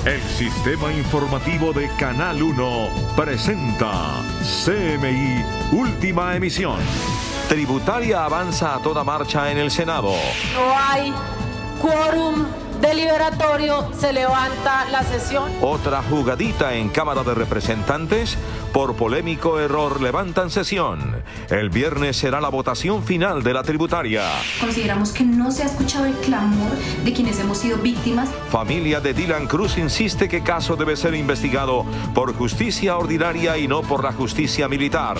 El sistema informativo de Canal 1 presenta CMI Última Emisión. Tributaria avanza a toda marcha en el Senado. No hay quórum deliberatorio, se levanta la sesión. Otra jugadita en Cámara de Representantes. Por polémico error levantan sesión. El viernes será la votación final de la tributaria. Consideramos que no se ha escuchado el clamor de quienes hemos sido víctimas. Familia de Dylan Cruz insiste que caso debe ser investigado por justicia ordinaria y no por la justicia militar.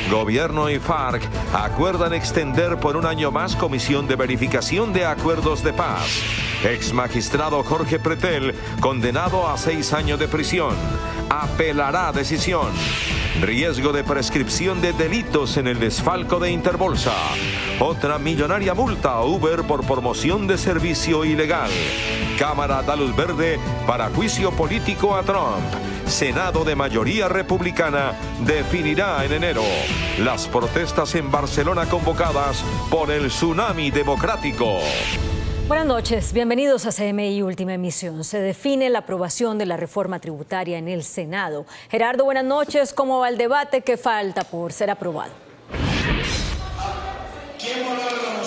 Gobierno y FARC acuerdan extender por un año más comisión de verificación de acuerdos de paz. Ex magistrado Jorge Pretel, condenado a 6 años de prisión, apelará decisión. Riesgo de prescripción de delitos en el desfalco de Interbolsa. Otra millonaria multa a Uber por promoción de servicio ilegal. Cámara da luz verde para juicio político a Trump. Senado de mayoría republicana definirá en enero las protestas en Barcelona convocadas por el tsunami democrático. Buenas noches, bienvenidos a CMI Última Emisión. Se define la aprobación de la reforma tributaria en el Senado. Gerardo, buenas noches. ¿Cómo va el debate? ¿Qué falta por ser aprobado?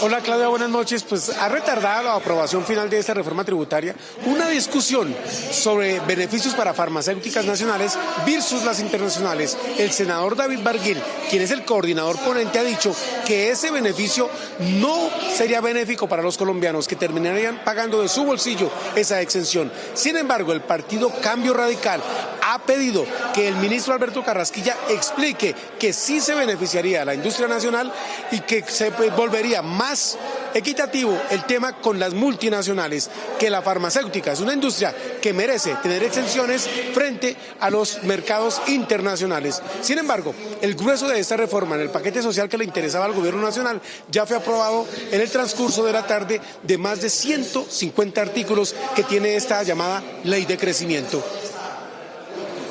Hola Claudia, buenas noches. Pues ha retardado la aprobación final de esta reforma tributaria una discusión sobre beneficios para farmacéuticas nacionales versus las internacionales. El senador David Barguil, quien es el coordinador ponente, ha dicho que ese beneficio no sería benéfico para los colombianos, que terminarían pagando de su bolsillo esa exención. Sin embargo, el partido Cambio Radical ha pedido que el ministro Alberto Carrasquilla explique que sí se beneficiaría a la industria nacional y que se volvería más equitativo el tema con las multinacionales, que la farmacéutica es una industria que merece tener exenciones frente a los mercados internacionales. Sin embargo, el grueso de esta reforma en el paquete social que le interesaba al gobierno nacional ya fue aprobado en el transcurso de la tarde de más de 150 artículos que tiene esta llamada ley de crecimiento.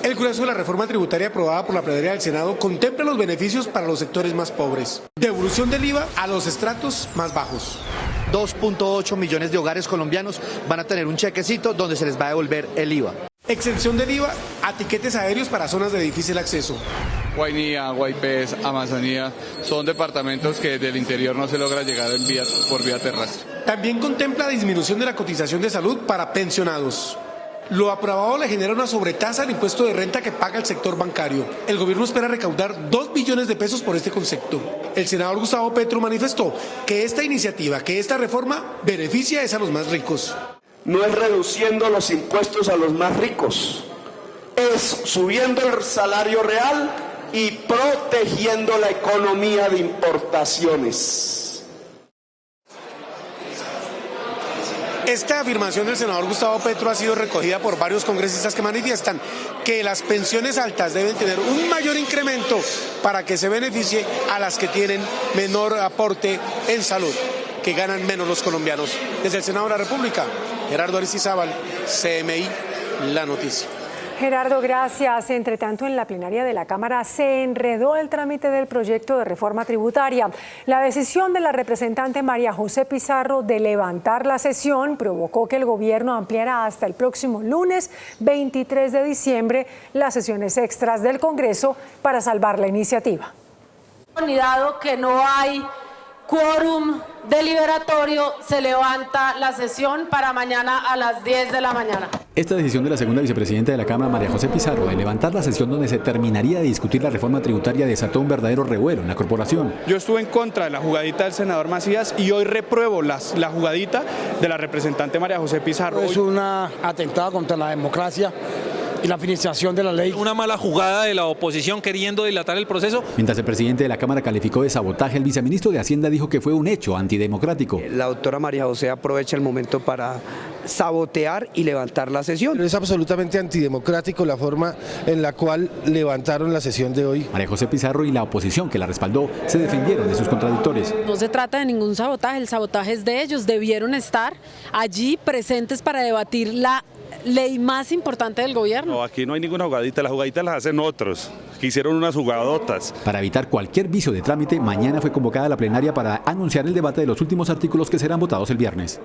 El grueso de la reforma tributaria aprobada por la plenaria del Senado contempla los beneficios para los sectores más pobres. Devolución del IVA a los estratos más bajos. 2.8 millones de hogares colombianos van a tener un chequecito donde se les va a devolver el IVA. Exención del IVA a tiquetes aéreos para zonas de difícil acceso. Guainía, Guaypés, Amazonía, son departamentos que del interior no se logra llegar por vía terrestre. También contempla disminución de la cotización de salud para pensionados. Lo aprobado le genera una sobretasa al impuesto de renta que paga el sector bancario. El gobierno espera recaudar 2 billones de pesos por este concepto. El senador Gustavo Petro manifestó que esta iniciativa, que esta reforma beneficia es a los más ricos. No es reduciendo los impuestos a los más ricos, es subiendo el salario real y protegiendo la economía de importaciones. Esta afirmación del senador Gustavo Petro ha sido recogida por varios congresistas que manifiestan que las pensiones altas deben tener un mayor incremento para que se beneficie a las que tienen menor aporte en salud, que ganan menos los colombianos. Desde el Senado de la República, Gerardo Aristizábal, CMI, La Noticia. Gerardo, gracias. Entre tanto, en la plenaria de la Cámara se enredó el trámite del proyecto de reforma tributaria. La decisión de la representante María José Pizarro de levantar la sesión provocó que el gobierno ampliara hasta el próximo lunes 23 de diciembre las sesiones extras del Congreso para salvar la iniciativa. Y dado que no hay quórum deliberatorio, se levanta la sesión para mañana a las 10 de la mañana. Esta decisión de la segunda vicepresidenta de la Cámara, María José Pizarro, de levantar la sesión donde se terminaría de discutir la reforma tributaria desató un verdadero revuelo en la corporación. Yo estuve en contra de la jugadita del senador Macías y hoy repruebo la jugadita de la representante María José Pizarro. Es un atentado contra la democracia y la administración de la ley. Una mala jugada de la oposición queriendo dilatar el proceso. Mientras el presidente de la Cámara calificó de sabotaje, el viceministro de Hacienda dijo que fue un hecho antidemocrático. La doctora María José aprovecha el momento para sabotear y levantar la sesión. Es absolutamente antidemocrático la forma en la cual levantaron la sesión de hoy. María José Pizarro y la oposición que la respaldó se defendieron de sus contradictores. No se trata de ningún sabotaje, el sabotaje es de ellos. Debieron estar allí presentes para debatir la ley más importante del gobierno. No, aquí no hay ninguna jugadita, las jugaditas las hacen otros, que hicieron unas jugadotas. Para evitar cualquier vicio de trámite, mañana fue convocada la plenaria para anunciar el debate de los últimos artículos que serán votados el viernes.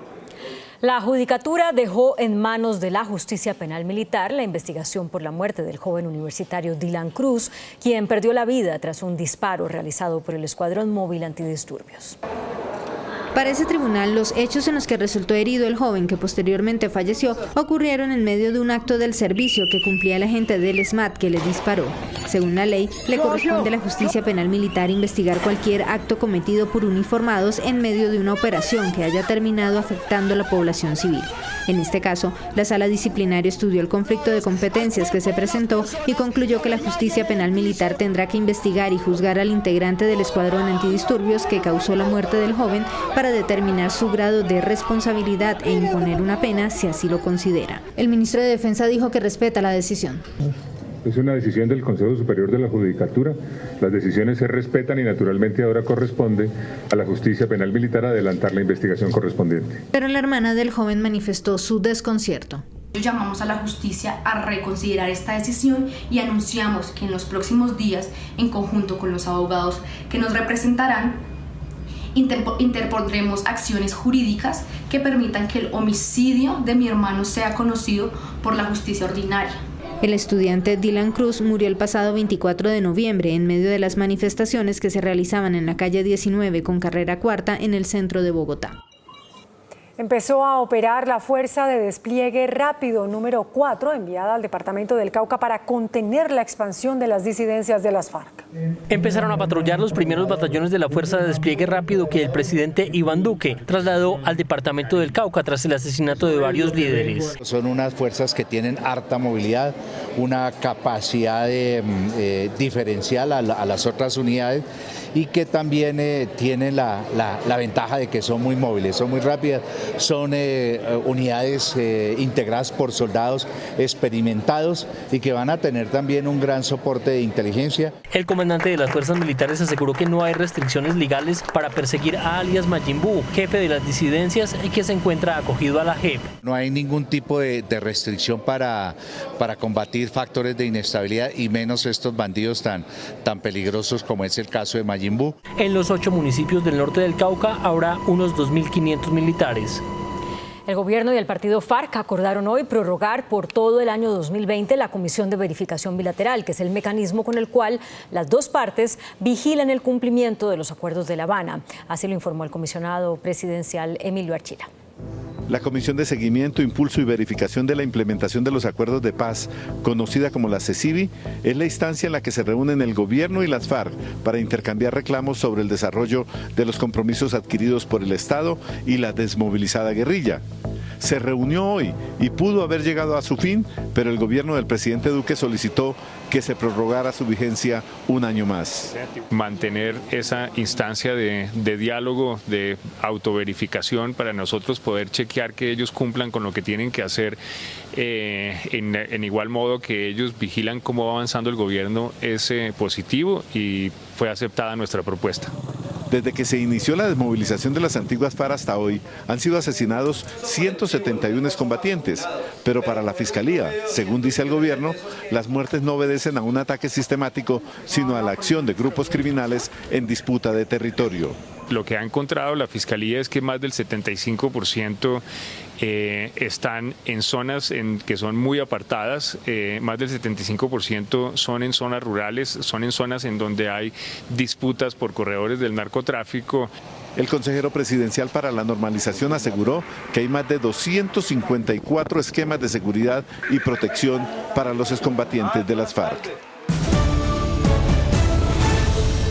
La Judicatura dejó en manos de la Justicia Penal Militar la investigación por la muerte del joven universitario Dylan Cruz, quien perdió la vida tras un disparo realizado por el Escuadrón Móvil Antidisturbios. Para ese tribunal, los hechos en los que resultó herido el joven, que posteriormente falleció, ocurrieron en medio de un acto del servicio que cumplía el agente del SMAT que le disparó. Según la ley, le corresponde a la Justicia Penal Militar investigar cualquier acto cometido por uniformados en medio de una operación que haya terminado afectando a la población civil. En este caso, la Sala Disciplinaria estudió el conflicto de competencias que se presentó y concluyó que la Justicia Penal Militar tendrá que investigar y juzgar al integrante del Escuadrón Antidisturbios que causó la muerte del joven para determinar su grado de responsabilidad e imponer una pena si así lo considera. El ministro de Defensa dijo que respeta la decisión. Es una decisión del Consejo Superior de la Judicatura. Las decisiones se respetan y naturalmente ahora corresponde a la Justicia Penal Militar adelantar la investigación correspondiente. Pero la hermana del joven manifestó su desconcierto. Llamamos a la justicia a reconsiderar esta decisión y anunciamos que en los próximos días, en conjunto con los abogados que nos representarán, interpondremos acciones jurídicas que permitan que el homicidio de mi hermano sea conocido por la justicia ordinaria. El estudiante Dylan Cruz murió el pasado 24 de noviembre en medio de las manifestaciones que se realizaban en la calle 19 con carrera cuarta en el centro de Bogotá. Empezó a operar la Fuerza de Despliegue Rápido número 4, enviada al departamento del Cauca para contener la expansión de las disidencias de las FARC. Empezaron a patrullar los primeros batallones de la Fuerza de Despliegue Rápido que el presidente Iván Duque trasladó al departamento del Cauca tras el asesinato de varios líderes. Son unas fuerzas que tienen harta movilidad, una capacidad diferencial a las otras unidades y que también tienen la ventaja de que son muy móviles, son muy rápidas. Son unidades integradas por soldados experimentados y que van a tener también un gran soporte de inteligencia. El comandante de las fuerzas militares aseguró que no hay restricciones legales para perseguir a alias Majin Buu, jefe de las disidencias y que se encuentra acogido a la JEP. No hay ningún tipo de restricción para combatir factores de inestabilidad y menos estos bandidos tan peligrosos como es el caso de Majin Buu. En los 8 municipios del norte del Cauca habrá unos 2.500 militares. El gobierno y el partido FARC acordaron hoy prorrogar por todo el año 2020 la Comisión de Verificación Bilateral, que es el mecanismo con el cual las dos partes vigilan el cumplimiento de los acuerdos de La Habana. Así lo informó el comisionado presidencial Emilio Archila. La Comisión de Seguimiento, Impulso y Verificación de la Implementación de los Acuerdos de Paz, conocida como la CECIBI, es la instancia en la que se reúnen el gobierno y las FARC para intercambiar reclamos sobre el desarrollo de los compromisos adquiridos por el Estado y la desmovilizada guerrilla. Se reunió hoy y pudo haber llegado a su fin, pero el gobierno del presidente Duque solicitó que se prorrogara su vigencia un año más. Mantener esa instancia de diálogo, de autoverificación para nosotros poder chequear que ellos cumplan con lo que tienen que hacer en igual modo que ellos vigilan cómo va avanzando el gobierno es positivo y fue aceptada nuestra propuesta. Desde que se inició la desmovilización de las antiguas FARC hasta hoy, han sido asesinados 171 excombatientes, pero para la Fiscalía, según dice el gobierno, las muertes no obedecen a un ataque sistemático, sino a la acción de grupos criminales en disputa de territorio. Lo que ha encontrado la Fiscalía es que más del 75% están en zonas que son muy apartadas, más del 75% son en zonas rurales, son en zonas en donde hay disputas por corredores del narcotráfico. El consejero presidencial para la normalización aseguró que hay más de 254 esquemas de seguridad y protección para los excombatientes de las FARC.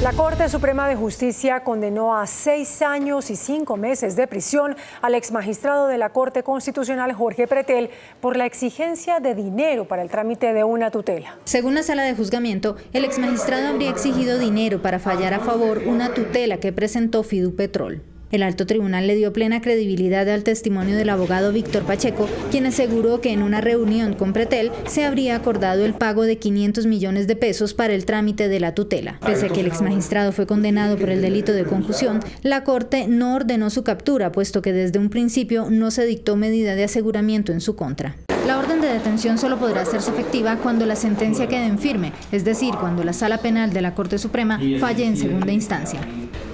La Corte Suprema de Justicia condenó a 6 años y 5 meses de prisión al exmagistrado de la Corte Constitucional Jorge Pretel por la exigencia de dinero para el trámite de una tutela. Según la sala de juzgamiento, el exmagistrado habría exigido dinero para fallar a favor una tutela que presentó Fidupetrol. El alto tribunal le dio plena credibilidad al testimonio del abogado Víctor Pacheco, quien aseguró que en una reunión con Pretel se habría acordado el pago de 500 millones de pesos para el trámite de la tutela. Pese a que el exmagistrado fue condenado por el delito de concusión, la Corte no ordenó su captura, puesto que desde un principio no se dictó medida de aseguramiento en su contra. La orden de detención solo podrá hacerse efectiva cuando la sentencia quede en firme, es decir, cuando la Sala Penal de la Corte Suprema falle en segunda instancia.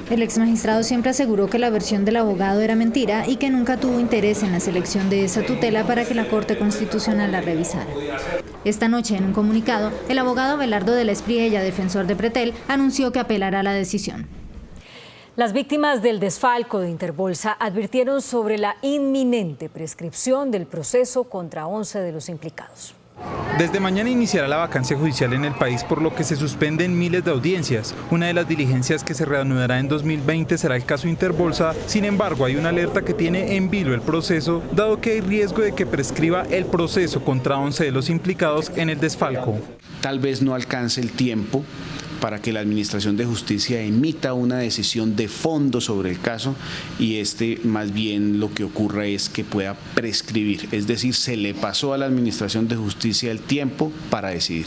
El exmagistrado siempre aseguró que la versión del abogado era mentira y que nunca tuvo interés en la selección de esa tutela para que la Corte Constitucional la revisara. Esta noche, en un comunicado, el abogado Abelardo de la Espriella, defensor de Pretel, anunció que apelará la decisión. Las víctimas del desfalco de Interbolsa advirtieron sobre la inminente prescripción del proceso contra 11 de los implicados. Desde mañana iniciará la vacancia judicial en el país, por lo que se suspenden miles de audiencias. Una de las diligencias que se reanudará en 2020 será el caso Interbolsa. Sin embargo, hay una alerta que tiene en vilo el proceso, dado que hay riesgo de que prescriba el proceso contra 11 de los implicados en el desfalco. Tal vez no alcance el tiempo para que la Administración de Justicia emita una decisión de fondo sobre el caso y más bien lo que ocurra es que pueda prescribir, es decir, se le pasó a la Administración de Justicia el tiempo para decidir.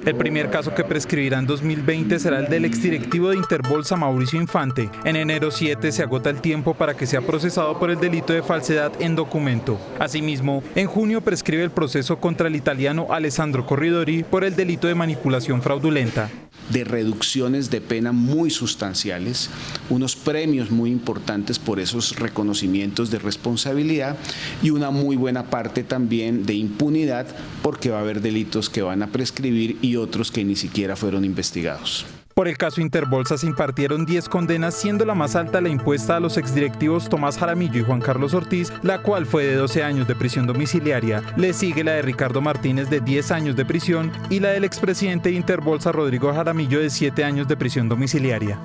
El primer caso que prescribirá en 2020 será el del exdirectivo de Interbolsa, Mauricio Infante. En enero 7 se agota el tiempo para que sea procesado por el delito de falsedad en documento. Asimismo, en junio prescribe el proceso contra el italiano Alessandro Corridori por el delito de manipulación fraudulenta. De reducciones de pena muy sustanciales, unos premios muy importantes por esos reconocimientos de responsabilidad y una muy buena parte también de impunidad porque va a haber delitos que van a prescribir y otros que ni siquiera fueron investigados. Por el caso Interbolsa se impartieron 10 condenas, siendo la más alta la impuesta a los exdirectivos Tomás Jaramillo y Juan Carlos Ortiz, la cual fue de 12 años de prisión domiciliaria. Le sigue la de Ricardo Martínez de 10 años de prisión y la del expresidente de Interbolsa Rodrigo Jaramillo de 7 años de prisión domiciliaria.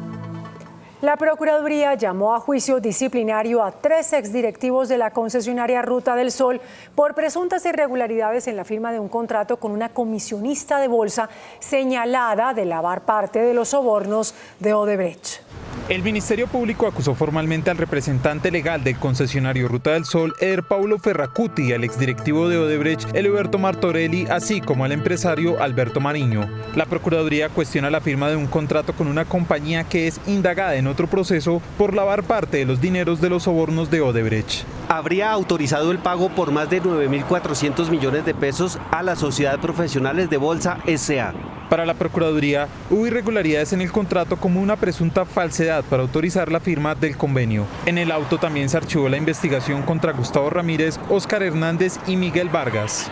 La Procuraduría llamó a juicio disciplinario a 3 exdirectivos de la concesionaria Ruta del Sol por presuntas irregularidades en la firma de un contrato con una comisionista de bolsa señalada de lavar parte de los sobornos de Odebrecht. El Ministerio Público acusó formalmente al representante legal del concesionario Ruta del Sol, Eder Paulo Ferracuti, y al exdirectivo de Odebrecht, Eliberto Martorelli, así como al empresario Alberto Mariño. La Procuraduría cuestiona la firma de un contrato con una compañía que es indagada en otro proceso por lavar parte de los dineros de los sobornos de Odebrecht. Habría autorizado el pago por más de 9.400 millones de pesos a la Sociedad Profesionales de Bolsa S.A. Para la Procuraduría, hubo irregularidades en el contrato como una presunta falsedad para autorizar la firma del convenio. En el auto también se archivó la investigación contra Gustavo Ramírez, Óscar Hernández y Miguel Vargas.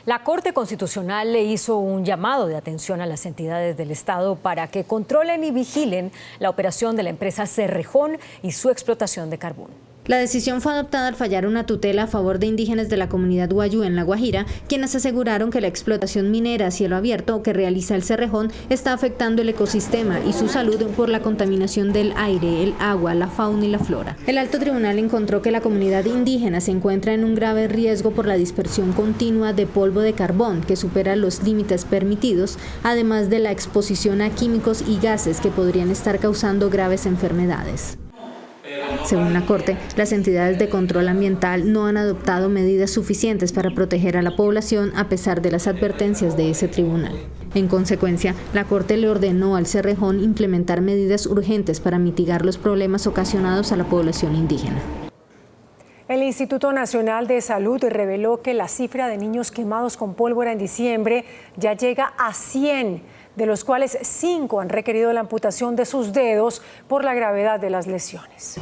La Corte Constitucional le hizo un llamado de atención a las entidades del Estado para que controlen y vigilen la operación de la empresa Cerrejón y su explotación de carbón. La decisión fue adoptada al fallar una tutela a favor de indígenas de la comunidad Wayuu en La Guajira, quienes aseguraron que la explotación minera a cielo abierto que realiza el Cerrejón está afectando el ecosistema y su salud por la contaminación del aire, el agua, la fauna y la flora. El alto tribunal encontró que la comunidad indígena se encuentra en un grave riesgo por la dispersión continua de polvo de carbón que supera los límites permitidos, además de la exposición a químicos y gases que podrían estar causando graves enfermedades. Según la Corte, las entidades de control ambiental no han adoptado medidas suficientes para proteger a la población a pesar de las advertencias de ese tribunal. En consecuencia, la Corte le ordenó al Cerrejón implementar medidas urgentes para mitigar los problemas ocasionados a la población indígena. El Instituto Nacional de Salud reveló que la cifra de niños quemados con pólvora en diciembre ya llega a 100, de los cuales 5 han requerido la amputación de sus dedos por la gravedad de las lesiones.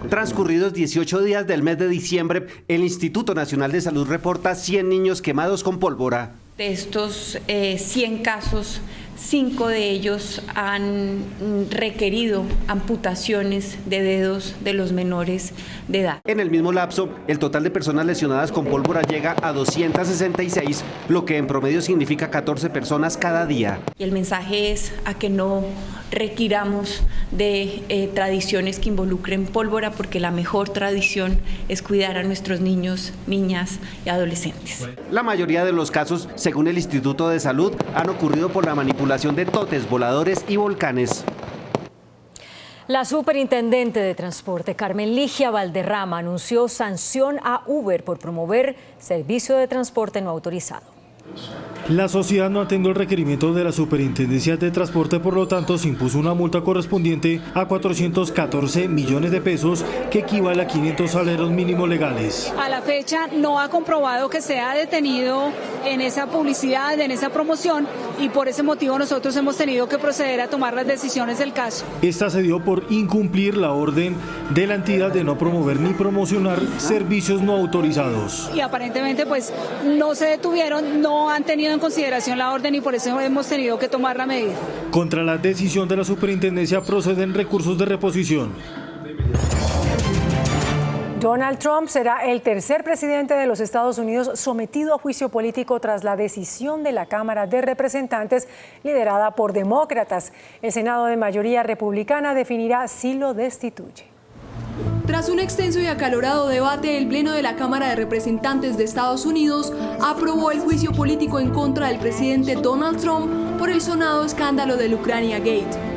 Transcurridos 18 días del mes de diciembre, el Instituto Nacional de Salud reporta 100 niños quemados con pólvora. De estos 100 casos, 5 de ellos han requerido amputaciones de dedos de los menores de edad. En el mismo lapso, el total de personas lesionadas con pólvora llega a 266, lo que en promedio significa 14 personas cada día. Y el mensaje es a que no requiramos de tradiciones que involucren pólvora, porque la mejor tradición es cuidar a nuestros niños, niñas y adolescentes. La mayoría de los casos, según el Instituto de Salud, han ocurrido por la manipulación de totes, voladores y volcanes. La superintendente de Transporte, Carmen Ligia Valderrama, anunció sanción a Uber por promover servicio de transporte no autorizado. La sociedad no atendió el requerimiento de la Superintendencia de Transporte, por lo tanto se impuso una multa correspondiente a 414 millones de pesos, que equivale a 500 salarios mínimos legales. A la fecha no ha comprobado que sea detenido en esa publicidad, en esa promoción, y por ese motivo nosotros hemos tenido que proceder a tomar las decisiones del caso. Esta se dio por incumplir la orden de la entidad de no promover ni promocionar servicios no autorizados. Y aparentemente pues no se detuvieron, no han tenido en consideración la orden y por eso hemos tenido que tomar la medida. Contra la decisión de la superintendencia proceden recursos de reposición. Donald Trump será el tercer presidente de los Estados Unidos sometido a juicio político tras la decisión de la Cámara de Representantes liderada por demócratas. El Senado de mayoría republicana definirá si lo destituye. Tras un extenso y acalorado debate, el Pleno de la Cámara de Representantes de Estados Unidos aprobó el juicio político en contra del presidente Donald Trump por el sonado escándalo del Ucrania Gate.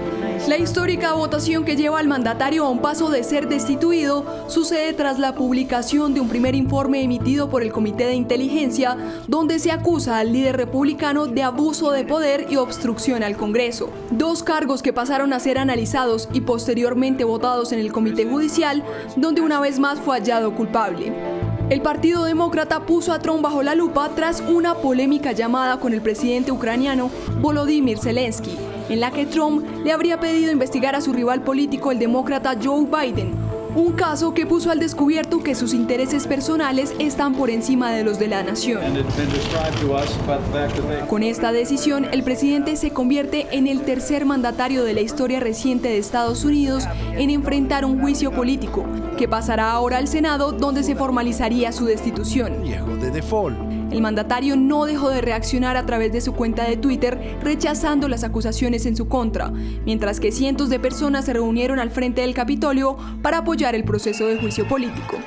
La histórica votación que lleva al mandatario a un paso de ser destituido sucede tras la publicación de un primer informe emitido por el Comité de Inteligencia, donde se acusa al líder republicano de abuso de poder y obstrucción al Congreso. Dos cargos que pasaron a ser analizados y posteriormente votados en el Comité Judicial, donde una vez más fue hallado culpable. El Partido Demócrata puso a Trump bajo la lupa tras una polémica llamada con el presidente ucraniano Volodymyr Zelensky, en la que Trump le habría pedido investigar a su rival político, el demócrata Joe Biden, un caso que puso al descubierto que sus intereses personales están por encima de los de la nación. Con esta decisión, el presidente se convierte en el tercer mandatario de la historia reciente de Estados Unidos en enfrentar un juicio político, que pasará ahora al Senado, donde se formalizaría su destitución. El mandatario no dejó de reaccionar a través de su cuenta de Twitter, rechazando las acusaciones en su contra, mientras que cientos de personas se reunieron al frente del Capitolio para apoyar el proceso de juicio político.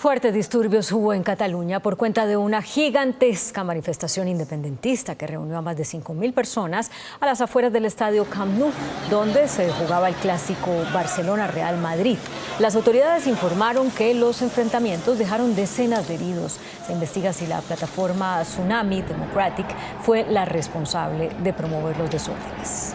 Fuertes disturbios hubo en Cataluña por cuenta de una gigantesca manifestación independentista que reunió a más de 5.000 personas a las afueras del estadio Camp Nou, donde se jugaba el clásico Barcelona-Real Madrid. Las autoridades informaron que los enfrentamientos dejaron decenas de heridos. Se investiga si la plataforma Tsunami Democratic fue la responsable de promover los desórdenes.